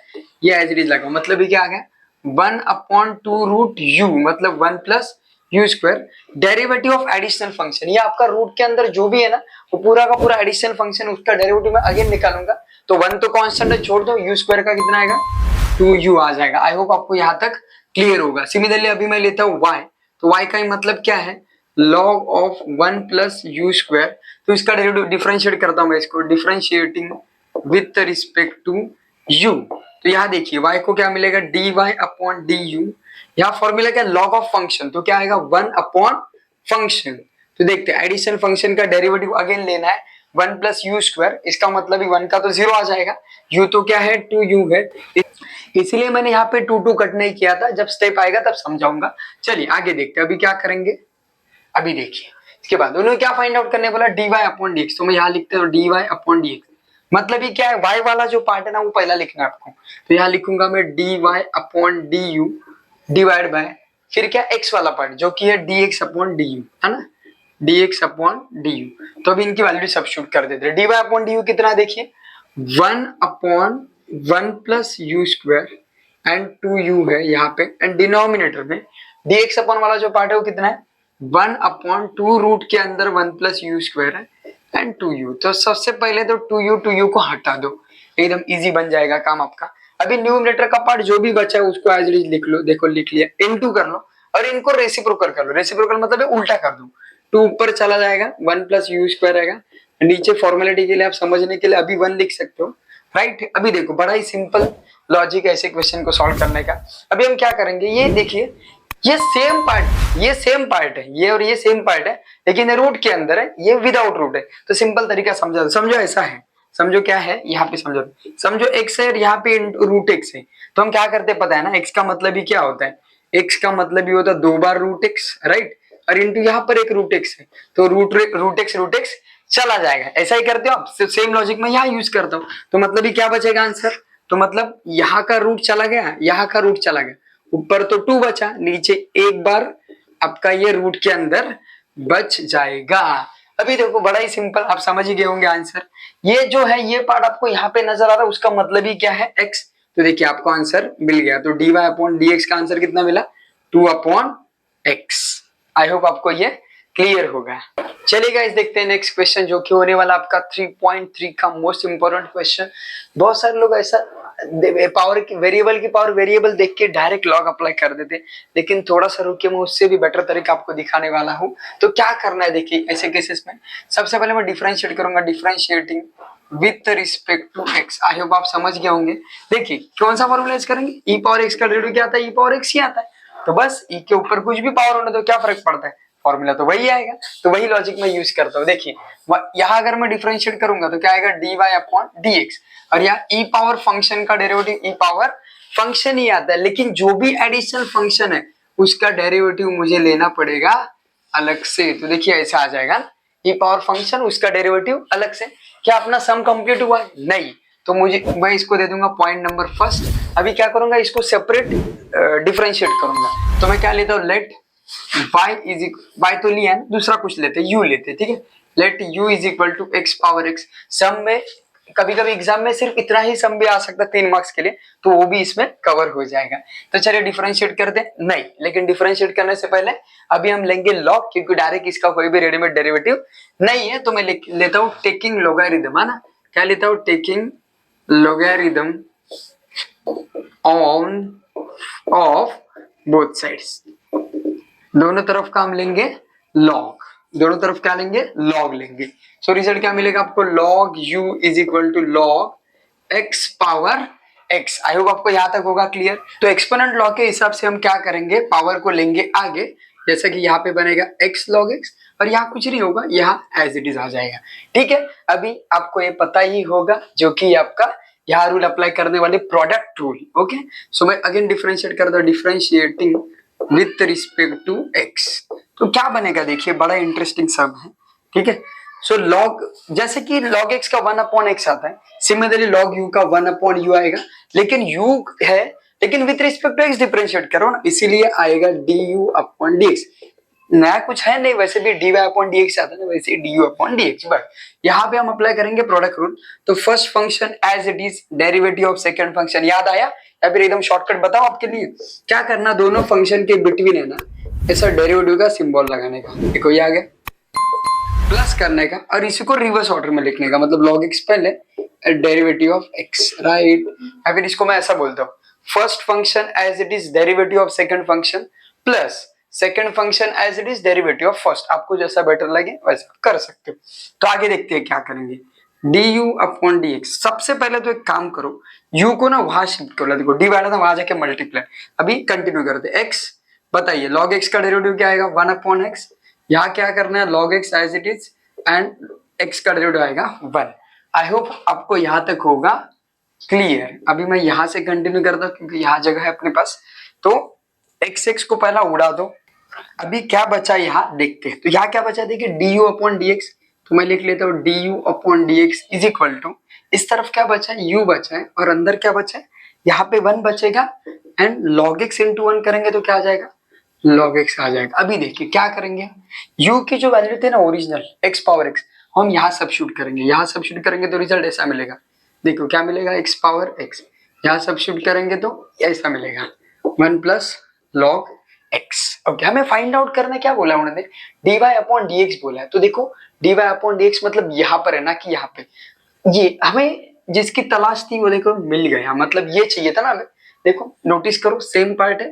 ये एज इट इज लगा, मतलब ये क्या आ गया 1 अपॉन 2 रूट u, मतलब 1 plus u square, derivative of additional function. ये आपका रूट के अंदर जो भी है ना, वो पूरा का पूरा एडिशनल फंक्शन, उसका डेरिवेटिव में अगेन निकालूंगा, तो 1 तो कांस्टेंट है, छोड़ दो, यू स्क्वायर का कितना आएगा 2u आ जाएगा। आई होप आपको यहाँ तक क्लियर होगा। सिमिलरली अभी मैं लेता हूँ y, तो y का ही मतलब क्या है, log of 1 plus u square, तो इसका डेरिवेटिव डिफरेंशिएट करता हूँ मैं इसको, differentiating with respect to u। तो यहाँ देखिए y को क्या मिलेगा, dy अपॉन du, यहाँ फॉर्मूला क्या, log ऑफ फंक्शन, तो क्या आएगा 1 अपॉन फंक्शन। तो देखते हैं एडिशन फंक्शन का डेरिवेटिव अगेन लेना है, 1 प्लस यू स्क्वायर, इसका मतलब 1 का तो 0 आ जाएगा, u तो क्या है 2u है, इसलिए मैंने यहाँ पे 2 कट नहीं किया था, जब स्टेप आएगा तब समझाऊंगा। चलिए आगे देखते हैं, अभी क्या करेंगे, अभी देखिए इसके बाद उन्होंने क्या फाइंड आउट करने बोला, dy अपॉन dx, तो मैं यहाँ लिखते हूँ dy अपॉन dx, मतलब ये क्या है, y वाला जो पार्ट है ना वो पहला लिखना है आपको, तो यहाँ लिखूंगा मैं dy upon du divide by, फिर क्या x वाला पार्ट जो कि है dx अपॉन du, है ना, dx अपॉन du। तो अभी इनकी वैल्यू सब्स्टिट्यूट कर देते हैं, dy अपॉन du कितना देखिए 1 upon 1 plus u square and 2u है यहाँ पे, एंड डिनोमिनेटर में dx अपॉन वाला जो पार्ट है वो कितना है 1 अपॉन 2 रूट के अंदर 1 प्लस यू स्क्वायर है एंड 2u। तो सबसे पहले तो 2u को हटा दो, एकदम इजी बन जाएगा काम आपका। अभी न्यूमरेटर का पार्ट जो भी बचा है उसको एज इट इज लिख लो, देखो लिख लिया, इनटू कर लो और इनको रेसिप्रोकल कर लो, रेसिप्रोकल मतलब उल्टा कर दो, 2 ऊपर चला जाएगा, 1 प्लस यू स्क्वायर रहेगा, नीचे फॉर्मेलिटी के लिए आप समझने के लिए अभी 1 लिख सकते हो, राइट। अभी देखो बड़ा ही सिंपल लॉजिक है ऐसे क्वेश्चन को सॉल्व करने का। अभी हम क्या करेंगे, ये देखिए ये सेम पार्ट है, ये और ये सेम पार्ट है, लेकिन ये रूट के अंदर है, ये विदाउट रूट है। तो सिंपल तरीका समझा, समझो ऐसा है, समझो क्या है यहाँ पे, समझो x है और यहाँ पे रूट x है, तो हम क्या करते हैं पता है ना, x का मतलब ही क्या होता है, x का मतलब ही होता है 2 बार रूट x, राइट, और इंटू यहाँ पर एक रूट x है, तो रूट x चला जाएगा, ऐसा ही करते हो आप। सेम लॉजिक में यहाँ यूज करता हूँ, तो मतलब ही क्या बचेगा आंसर, तो मतलब यहाँ का रूट चला गया, यहाँ का रूट चला गया, ऊपर तो 2 बचा, नीचे एक बार आपका ये रूट के अंदर बच जाएगा। अभी देखो बड़ा ही सिंपल, आप समझ ही गए होंगे आंसर। ये जो है ये पार्ट आपको यहाँ पे नजर आ रहा है, उसका मतलब ही क्या है x, तो देखिए आपको आंसर मिल गया, तो dy अपॉन dx का आंसर कितना मिला 2 अपॉन x। आई होप आपको ये क्लियर होगा। चलिए गाइस देखते हैं नेक्स्ट क्वेश्चन, जो कि होने वाला आपका 3.3 का मोस्ट इंपोर्टेंट क्वेश्चन। बहुत सारे लोग ऐसा पावर की वेरिएबल देख के डायरेक्ट लॉग अप्लाई कर देते, लेकिन थोड़ा सा रुकिए, मैं उससे भी बेटर तरीका आपको दिखाने वाला हूँ। तो क्या करना है देखिए ऐसे केसेस में, सबसे पहले मैं डिफरेंशिएट करूंगा, differentiating with respect to x। I hope आप समझ गए होंगे। देखिए कौन सा फॉर्मूला यूज करेंगे, e पावर x का डेरिवेटिव क्या आता है, e पावर x ही आता है, तो बस e के ऊपर कुछ भी पावर होने दो, क्या फर्क पड़ता है, फॉर्मूला तो वही आएगा। तो वही लॉजिक में यूज करता हूँ। देखिए यहाँ अगर मैं डिफरेंशिएट करूंगा तो क्या आएगा dy अपॉन dx, और यहाँ e पावर फंक्शन का डेरिवेटिव e पावर फंक्शन ही आता है, लेकिन जो भी एडिशनल फंक्शन है उसका डेरिवेटिव मुझे लेना पड़ेगा अलग से। तो देखिए ऐसा आ जाएगा ना, e पावर फंक्शन उसका डेरिवेटिव अलग से। क्या अपना सम कंप्लीट हुआ, नहीं, तो मैं इसको दे दूंगा पॉइंट नंबर फर्स्ट। अभी क्या करूंगा, इसको सेपरेट डिफरेंशिएट करूंगा, तो मैं क्या लेता हूँ, लेट y तो लिया है, दूसरा कुछ लेते u लेते, ठीक है, let u is equal to x power x। सम में कभी कभी एग्जाम में सिर्फ इतना ही सम भी आ सकता है 3 मार्क्स के लिए, तो वो भी इसमें कवर हो जाएगा। तो चलिए डिफरेंशिएट कर दे नहीं, लेकिन डिफरेंशिएट करने से पहले अभी हम लेंगे लॉग, क्योंकि डायरेक्ट इसका कोई भी रेडीमेड डेरिवेटिव नहीं है। तो मैं लेता हूँ टेकिंग लोगारिथम, है ना, क्या लेता हूँ, taking logarithm on off both sides, दोनों तरफ का हम लेंगे लॉग, दोनों तरफ क्या लेंगे, लॉग लेंगे। सो रिजल्ट क्या मिलेगा आपको, log u is equal to log x power x। I hope आपको यहां तक होगा क्लियर। तो एक्सपोनेंट लॉ के हिसाब से हम क्या करेंगे, पावर को लेंगे आगे, जैसा कि यहाँ पे बनेगा x log x, और यहाँ कुछ नहीं होगा, यहाँ एज इट इज आ जाएगा। ठीक है, अभी आपको ये पता ही होगा जो कि आपका यहाँ रूल अप्लाई करने वाले प्रोडक्ट रूल। ओके, सो मैं अगेन डिफरेंशिएट कर दो, differentiating with respect to x, तो क्या बनेगा देखिए, बड़ा इंटरेस्टिंग सम है। ठीक है, सो लॉग, जैसे कि log x का 1/x आता है, सिमिलरली log u का 1/u आएगा, लेकिन u है, लेकिन with respect to x differentiate करो ना, इसीलिए आएगा du/dx। नया कुछ है नहीं, वैसे भी dy/dx आता है ना, वैसे du/dx, बट यहाँ पे हम अप्लाई करेंगे प्रोडक्ट रूल। तो first function as it is derivative of second function, याद आया, या फिर एकदम शॉर्टकट बताओ आपके लिए, क्या करना, दोनों फंक्शन के बिटवीन है ना ऐसा डेरिवेटिव का सिंबल लगाने का, देखो ये आ गया, प्लस करने का, और इसी को रिवर्स ऑर्डर में लिखने का, मतलब log x पहले डेरिवेटिव ऑफ x, राइट। या फिर इसको मैं ऐसा बोलता हूँ, first function as it is derivative of second function plus second function as it is derivative of first, आपको जैसा बेटर लगे वैसा कर सकते हो। तो आगे देखते हैं क्या करेंगे, du/dx। सबसे पहले तो एक काम करो, u को ना वहां शिफ्ट कर लो, देखो dy वाला था वहां जाके मल्टीप्लाई, अभी कंटिन्यू करते x, बताइए log x का डेरिवेटिव क्या आएगा, 1/x, यहाँ क्या करना है, log x as it is, and x का डेरिवेटिव आएगा 1। आई होप आपको यहाँ तक होगा क्लियर। अभी मैं यहाँ से कंटिन्यू करता हूँ क्योंकि यहाँ जगह है अपने पास, तो x को पहला उड़ा दो। अभी क्या बचा यहाँ देखते हैं, तो यहाँ क्या बचा देखिए, du/dx, तो मैं लिख लेता हूँ du/dx इज इक्वल टू, इस तरफ क्या बचा है, u बचा है, और अंदर क्या बचा है, यहाँ पे 1 बचेगा, एंड log x इंटू 1 करेंगे तो क्या आ जाएगा, log x आ जाएगा। अभी देखिए क्या करेंगे, u की जो वैल्यू थे ना ओरिजिनल x पावर x, हम यहाँ सब्स्टिट्यूट करेंगे, यहाँ सब्स्टिट्यूट करेंगे तो रिजल्ट ऐसा मिलेगा, देखो क्या मिलेगा, x पावर x, यहाँ सब्स्टिट्यूट करेंगे तो ऐसा मिलेगा 1 प्लस log x। ओके, हमें फाइंड आउट करना क्या बोला उन्होंने, dy/dx बोला है, तो देखो dy/dx मतलब यहाँ पर है ना कि यहाँ पे, ये हमें जिसकी तलाश थी वो देखो मिल गया, मतलब ये चाहिए था ना हमें, देखो नोटिस करो सेम पार्ट है,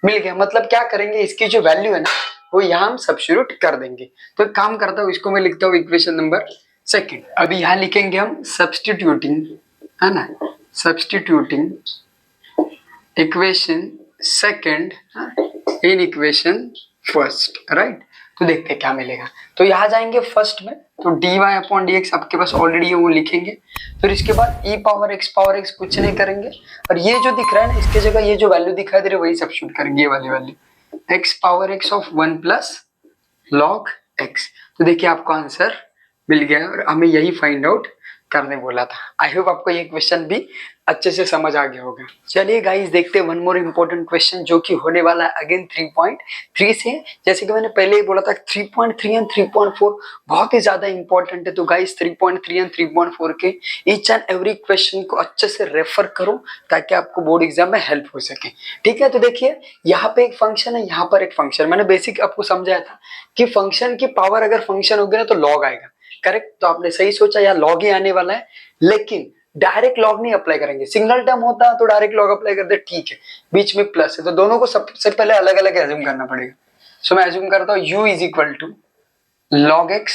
मिल गया, मतलब क्या करेंगे, इसकी जो वैल्यू है ना वो यहाँ हम सब्स्टिट्यूट कर देंगे। तो एक काम करता हूँ, इसको मैं लिखता हूँ इक्वेशन नंबर 2। अभी यहाँ लिखेंगे हम सब्स्टिट्यूटिंग, है ना, substituting equation 2 in equation 1, right. तो देखते हैं क्या मिलेगा, तो यहाँ जाएंगे फर्स्ट में, तो dy/dx आपके पास ऑलरेडी है वो लिखेंगे, फिर इसके बाद e/x कुछ नहीं करेंगे, और ये जो दिख रहा है ना इसके जगह ये जो वैल्यू दिखाई दे रही है वही सब्स्टिट्यूट करेंगे, ये वाली value x/x of 1 plus log x। तो देखिए आपको आंसर मिल गया, और हमें यही फाइंड आउट करने बोला था। आई होप आपको ये क्वेश्चन भी अच्छे से समझ आ गया होगा। चलिए गाइस देखते हैं वन मोर इम्पोर्टेंट क्वेश्चन जो कि होने वाला है अगेन 3.3 से। जैसे कि मैंने पहले ही बोला था 3.3 एंड 3.4 बहुत ही ज्यादा इंपॉर्टेंट है, तो गाइस 3.3 एंड 3.4 के ईच एंड एवरी क्वेश्चन को अच्छे से रेफर करो ताकि आपको बोर्ड एग्जाम में हेल्प हो सके। ठीक है, तो देखिए यहाँ पे एक फंक्शन है, यहाँ पर एक फंक्शन, मैंने बेसिक आपको समझाया था कि फंक्शन की पावर अगर फंक्शन होगी ना तो लॉग आएगा, करेक्ट। तो आपने सही सोचा, यहाँ लॉग ही आने वाला है, लेकिन डायरेक्ट लॉग नहीं अप्लाई करेंगे, सिंगल टर्म होता तो डायरेक्ट लॉग अप्लाई करते, ठीक है, बीच में प्लस है तो दोनों को सबसे पहले अलग अलग एज्यूम करना पड़ेगा। सो मैं एज्यूम करता हूँ u is equal to log x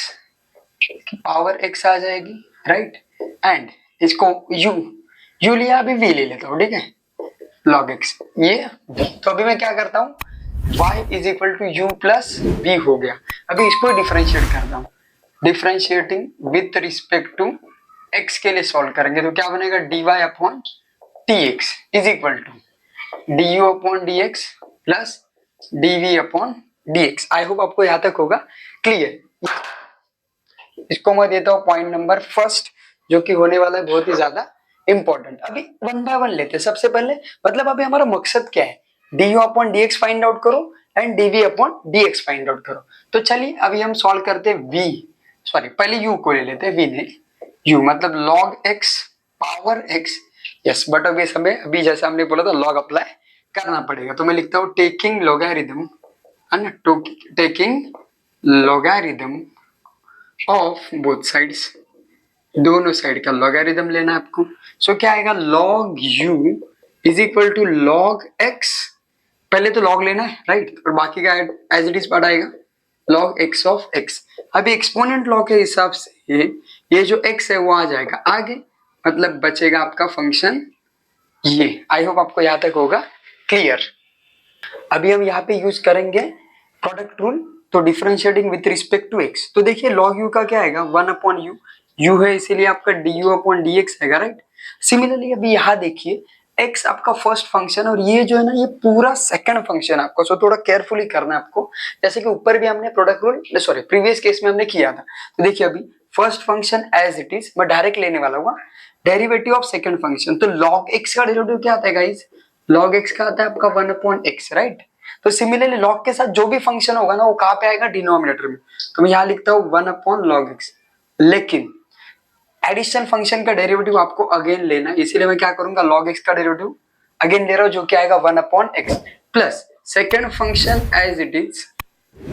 power x आ जाएगी, राइट, एंड इसको u लिया, अभी v ले लेता हूँ, ठीक है, लॉग x ये v। तो अभी मैं क्या करता हूँ, y is equal to u plus v हो गया। अभी इसको डिफरेंशिएट करता हूँ, differentiating with respect to x के लिए सॉल्व करेंगे तो क्या बनेगा, dy/dx is equal to du/dx plus dv/dx। I hope आपको यहां तक होगा क्लियर। इसको मैं देता हूं पॉइंट नंबर 1 जो कि होने वाला है बहुत ही ज्यादा इंपॉर्टेंट। अभी 1 बाय 1 लेते हैं। सबसे पहले मतलब अभी हमारा मकसद क्या है, du/dx फाइंड आउट करो एंड dv/dx फाइंड आउट करो। तो चलिए अभी हम सॉल्व करते हैं v। सॉरी पहले u को ले लेते हैं, v नहीं, u मतलब log x power x, yes, but अब ये समय अभी जैसे हमने बोला था log अप्लाई करना पड़ेगा, तो मैं लिखता हूँ टेकिंग लॉगरिथम, है ना, taking logarithm of both sides, दोनों साइड का लॉगरिथम लेना है आपको। सो क्या आएगा, log u is equal to log x, पहले तो log लेना है राइट, और बाकी का एज इट इज पार्ट आएगा log x ऑफ x। अभी एक्सपोनेंट लॉ के हिसाब से ये जो x है वो आ जाएगा आगे, मतलब बचेगा आपका फंक्शन ये। आई होप आपको यहाँ तक होगा क्लियर। अभी हम यहाँ पे यूज करेंगे प्रोडक्ट रूल, तो differentiating with respect to x, तो देखिए log u का क्या आएगा 1/u, u है इसीलिए आपका du/dx आएगा राइट। सिमिलरली अभी यहाँ देखिए x आपका फर्स्ट फंक्शन और ये जो है ना ये पूरा सेकंड फंक्शन आपको, सो थोड़ा केयरफुली करना है आपको, जैसे कि ऊपर भी हमने product rule sorry previous case में हमने किया था। तो देखिए अभी first function as it is मैं डायरेक्ट लेने वाला हूँ, डेरिवेटिव ऑफ सेकंड फंक्शन, तो log x का डेरिवेटिव क्या आता है गाइस, log x का आता है आपका 1/x राइट। तो सिमिलरली log के साथ जो भी फंक्शन होगा ना वो कहाँ पे आएगा, डिनोमिनेटर में, तो मैं यहाँ लिखता हूँ 1/log x, लेकिन एडिशनल फंक्शन का डेरिवेटिव आपको अगेन लेना है, इसीलिए मैं क्या करूंगा log x का डेरिवेटिव अगेन ले रहा हूँ, जो कि आएगा 1/x plus second function as it is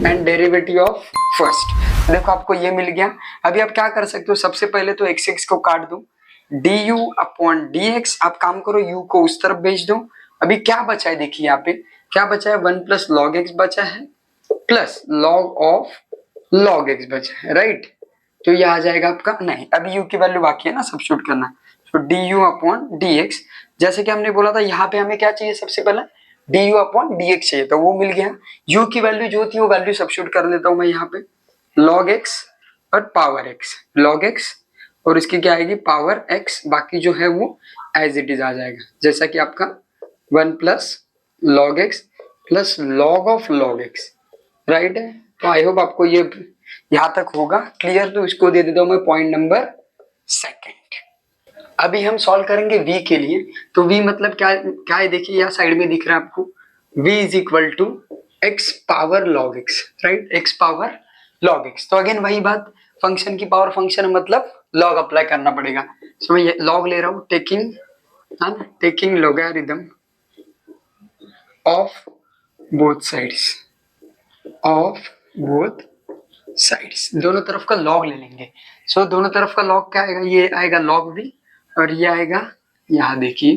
and derivative of first. देखो आपको ये मिल गया। अभी आप क्या कर सकते हो, सबसे पहले तो x को काट दो, du/dx, आप काम करो u को उस तरफ भेज दो। अभी क्या बचा है देखिए यहाँ पे क्या बचा है, 1 + log x बचा है plus log of log x बचा है राइट। तो ये आ जाएगा आपका, नहीं अभी u की वैल्यू बाकी है ना सब्स्टिट्यूट करना, तो du/dx, जैसे कि हमने बोला था यहाँ पे हमें क्या चाहिए, सबसे पहले du/dx चाहिए, तो वो मिल गया। u की वैल्यू जो थी वो वैल्यू सब्स्टिट्यूट कर देता हूँ मैं यहाँ पे, log x और पावर x, log x और इसकी क्या आएगी पावर x, बाकी जो है वो एज इट इज आ जाएगा, जैसा कि आपका 1 + log x plus log of log x right है। तो आई होप आपको ये यहाँ तक होगा क्लियर, तो इसको दे देता हूँ मैं पॉइंट नंबर सेकंड। अभी हम सॉल्व करेंगे v के लिए, तो v मतलब क्या क्या है देखिए यहाँ साइड में दिख रहा है आपको, v is equal to x power log x right, x power log x। तो अगेन वही बात, फंक्शन की पावर फंक्शन मतलब log अप्लाई करना पड़ेगा, तो मैं ये log ले रहा हूँ, taking logarithm of both sides, दोनों तरफ का log ले लेंगे। सो दोनों तरफ का log क्या आएगा, ये आएगा log v और ये आएगा, यहाँ देखिए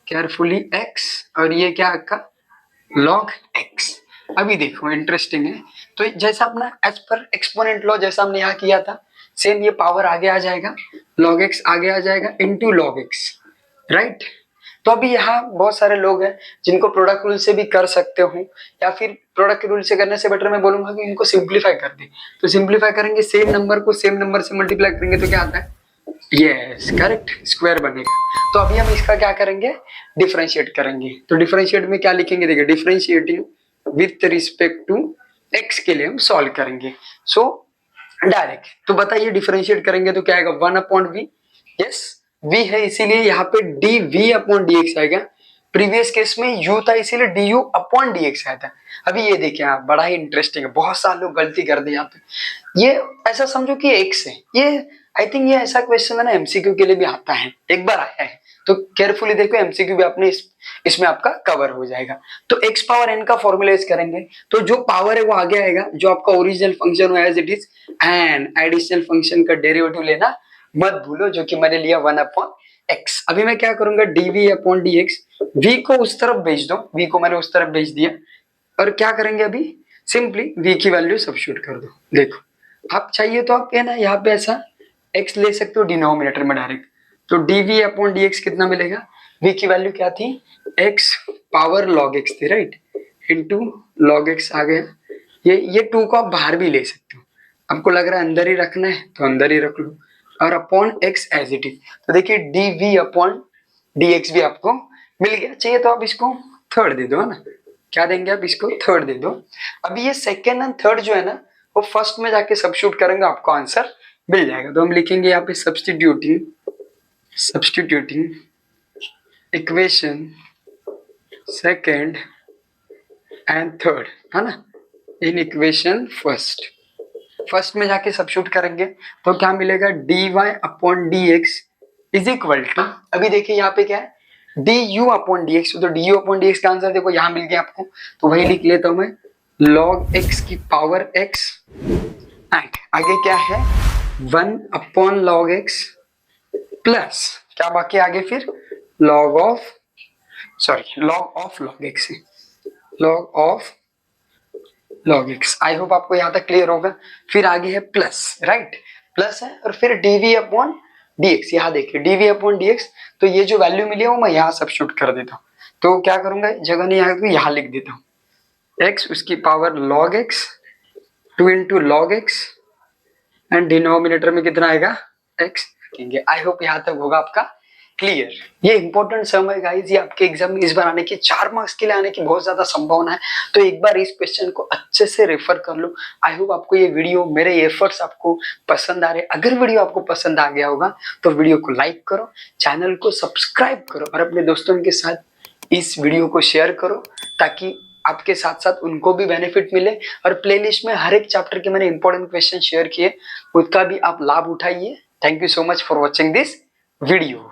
केयरफुली x और ये क्या आएगा log x। अभी देखो इंटरेस्टिंग है, तो जैसा अपना एज पर एक्सपोनेंट लॉ जैसा हमने यहाँ किया था, सेम ये पावर आगे आ जाएगा, log x आगे आ जाएगा इनटू log x राइट। तो अभी यहाँ बहुत सारे लोग हैं जिनको प्रोडक्ट रूल से भी कर सकते हो, या फिर प्रोडक्ट रूल से करने से बेटर मैं बोलूंगा कि इनको सिंप्लीफाई कर दे। तो सिंप्लीफाई करेंगे, सेम नंबर को सेम नंबर से मल्टीप्लाई करेंगे तो क्या आता है, यस करेक्ट, स्क्वायर बनेगा। तो अभी हम इसका क्या करेंगे, डिफरेंशिएट करेंगे। तो डिफरेंशिएट में क्या लिखेंगे, देखिए differentiating with respect to x के लिए हम सॉल्व करेंगे। सो डायरेक्ट तो बताइए डिफरेंशिएट करेंगे तो क्या आएगा 1/v, यस v है इसीलिए यहाँ पे dv/dx आएगा। प्रीवियस केस में u था इसीलिए du/dx आया था। अभी ये देखिए आप, बड़ा ही इंटरेस्टिंग है, बहुत सारे लोग गलती कर दी यहाँ पे। ये ऐसा समझो कि x है, ये आई थिंक ये ऐसा क्वेश्चन है ना एमसीक्यू के लिए भी आता है, एक बार आया है, तो केयरफुली देखो एमसीक्यू भी अपने इसमें आपका कवर हो जाएगा। तो x पावर n का फॉर्मूला यूज करेंगे, तो जो पावर है वो आगे आएगा, जो आपका ओरिजिनल फंक्शन हो as it is, and additional function का डेरिवेटिव लेना मत भूलो, जो कि मैंने लिया 1/x। अभी मैं क्या करूंगा dv/dx, v को उस तरफ भेज दो, v को मैंने उस तरफ भेज दिया, और क्या करेंगे अभी सिंपली v की वैल्यू सब्स्टिट्यूट कर दो। देखो आप चाहिए तो आप ना यहाँ पे ऐसा x ले सकते हो डिनोमिनेटर में डायरेक्ट, तो dv/dx कितना मिलेगा, v की वैल्यू क्या थी x पावर log x थी राइट, इनटू log x आ गया। ये 2 को आप बाहर भी ले सकते हो, आपको लग रहा है अंदर ही रखना है तो अंदर ही रख लो, और upon x as it is. तो देखिए dv/dx भी आपको मिल गया, चाहिए तो आप इसको थर्ड दे दो, है ना, क्या देंगे आप इसको थर्ड दे दो। अभी ये सेकेंड एंड थर्ड जो है ना वो फर्स्ट में जाके सब्स्टिट्यूट करेंगे, आपको आंसर मिल जाएगा। तो हम लिखेंगे यहाँ पे substituting equation second and third, है ना, इन इक्वेशन फर्स्ट। फर्स्ट में जाके सब्स्टिट्यूट करेंगे तो क्या मिलेगा, dy upon dx is equal to, अभी देखिए यहाँ पे क्या है, du अपॉन dx, तो du अपॉन dx का आंसर देखो यहाँ मिल गया आपको, तो वही लिख लेता हूं मैं, log x की पावर x, एंड आगे क्या है 1 अपॉन log x प्लस क्या बाकी आगे फिर log of log x, log of log x। I hope आपको यहाँ तक क्लियर होगा। फिर आगे है प्लस, राइट, प्लस है, और फिर dv अपॉन dx, यहाँ देखिए dv अपॉन dx, तो ये जो वैल्यू मिली है वो मैं यहाँ सब्स्टिट्यूट कर देता हूँ, तो क्या करूंगा, जगह नहीं आएगा तो यहाँ लिख देता हूँ x उसकी power log x 2 into log x and denominator में कितना आएगा x लिखेंगे। आई होप यहाँ तक होगा आपका क्लियर। ये इंपॉर्टेंट सम है गाइस, ये आपके एग्जाम में इस बार आने की 4 मार्क्स के लिए आने की बहुत ज्यादा संभावना है, तो एक बार इस क्वेश्चन को अच्छे से रेफर कर लो। आई होप आपको ये वीडियो, मेरे एफर्ट्स आपको पसंद आ रहे। अगर वीडियो आपको पसंद आ गया होगा तो वीडियो को लाइक करो, चैनल को सब्सक्राइब करो और अपने दोस्तों के साथ इस वीडियो को शेयर करो, ताकि आपके साथ साथ उनको भी बेनिफिट मिले। और प्लेलिस्ट में हर एक चैप्टर के मैंने इंपॉर्टेंट क्वेश्चन शेयर किए, उसका भी आप लाभ उठाइए। Thank you so much for watching this video.